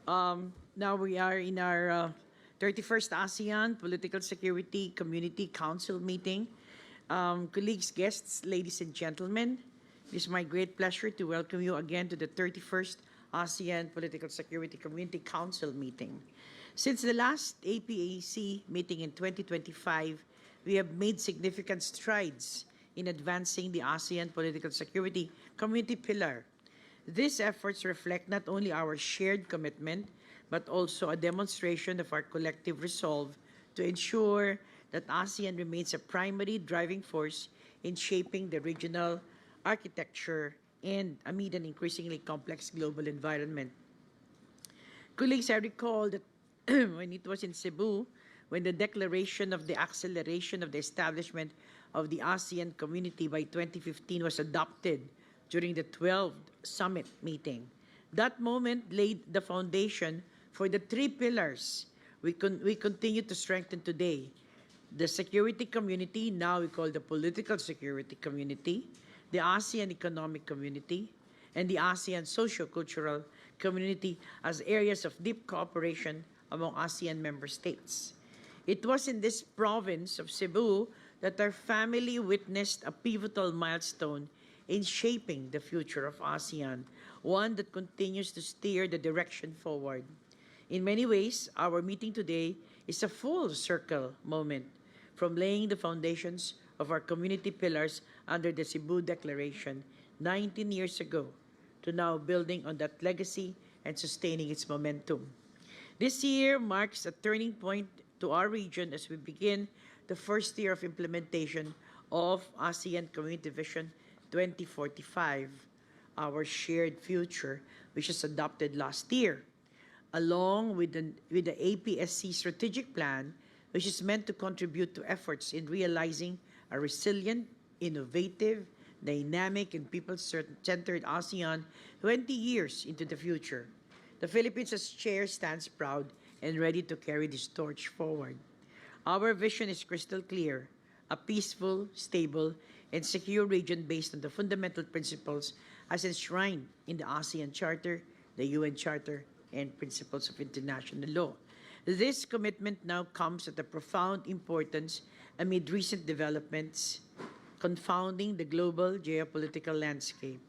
Now we are in our 31st ASEAN Political Security Community Council meeting. Colleagues, guests, ladies and gentlemen, it is my great pleasure to welcome you again to the 31st ASEAN Political Security Community Council meeting. Since the last APAC meeting in 2025, we have made significant strides in advancing the ASEAN Political Security Community pillar. These efforts reflect not only our shared commitment, but also a demonstration of our collective resolve to ensure that ASEAN remains a primary driving force in shaping the regional architecture and amid an increasingly complex global environment. Colleagues, I recall that when it was in Cebu, when the declaration of the acceleration of the establishment of the ASEAN community by 2015 was adopted during the 12th summit meeting. That moment laid the foundation for the three pillars we continue to strengthen today. The security community, now we call the political security community, the ASEAN economic community, and the ASEAN socio-cultural community as areas of deep cooperation among ASEAN member states. It was in this province of Cebu that our family witnessed a pivotal milestone in shaping the future of ASEAN, one that continues to steer the direction forward. In many ways, our meeting today is a full circle moment, from laying the foundations of our community pillars under the Cebu Declaration 19 years ago to now building on that legacy and sustaining its momentum. This year marks a turning point to our region as we begin the first year of implementation of ASEAN Community Vision 2045, our shared future, which was adopted last year, along with the APSC strategic plan, which is meant to contribute to efforts in realizing a resilient, innovative, dynamic, and people-centered ASEAN 20 years into the future. The Philippines as chair stands proud and ready to carry this torch forward. Our vision is crystal clear: a peaceful, stable, and secure region based on the fundamental principles as enshrined in the ASEAN Charter, the UN Charter, and principles of international law. This commitment now comes at a profound importance amid recent developments confounding the global geopolitical landscape.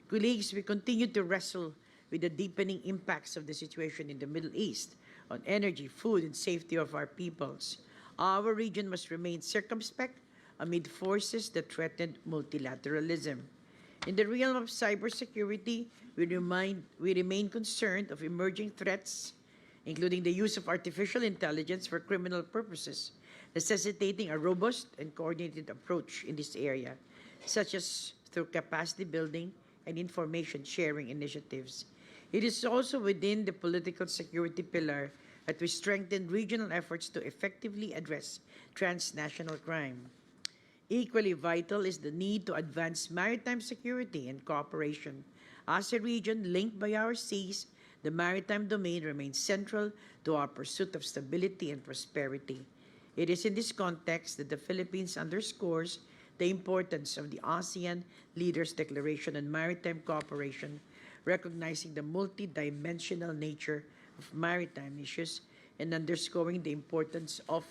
Colleagues, we continue to wrestle with the deepening impacts of the situation in the Middle East on energy, food, and safety of our peoples. Our region must remain circumspect amid forces that threaten multilateralism. In the realm of cybersecurity, we remain concerned of emerging threats, including the use of artificial intelligence for criminal purposes, necessitating a robust and coordinated approach in this area, such as through capacity building and information sharing initiatives. It is also within the political security pillar that we strengthen regional efforts to effectively address transnational crime. Equally vital is the need to advance maritime security and cooperation. As a region linked by our seas, the maritime domain remains central to our pursuit of stability and prosperity. It is in this context that the Philippines underscores the importance of the ASEAN Leaders' Declaration on Maritime Cooperation, recognizing the multidimensional nature of maritime issues and underscoring the importance of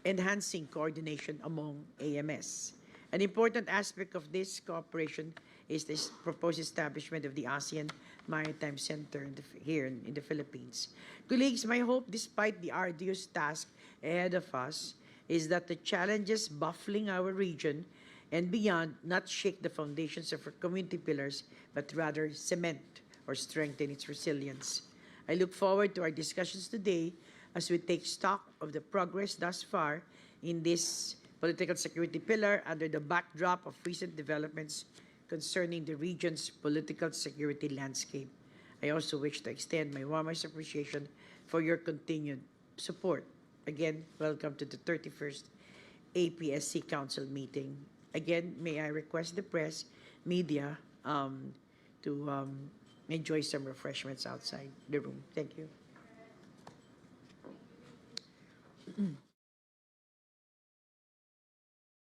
enhancing coordination among AMS. An important aspect of this cooperation is this proposed establishment of the ASEAN Maritime Center here in the Philippines. Colleagues, my hope, despite the arduous task ahead of us, is that the challenges baffling our region and beyond not shake the foundations of our community pillars, but rather cement or strengthen its resilience. I look forward to our discussions today as we take stock of the progress thus far in this political security pillar under the backdrop of recent developments concerning the region's political security landscape. I also wish to extend my warmest appreciation for your continued support. Again, welcome to the 31st APSC Council meeting. Again, may I request the press, media, to enjoy some refreshments outside the room. Thank you.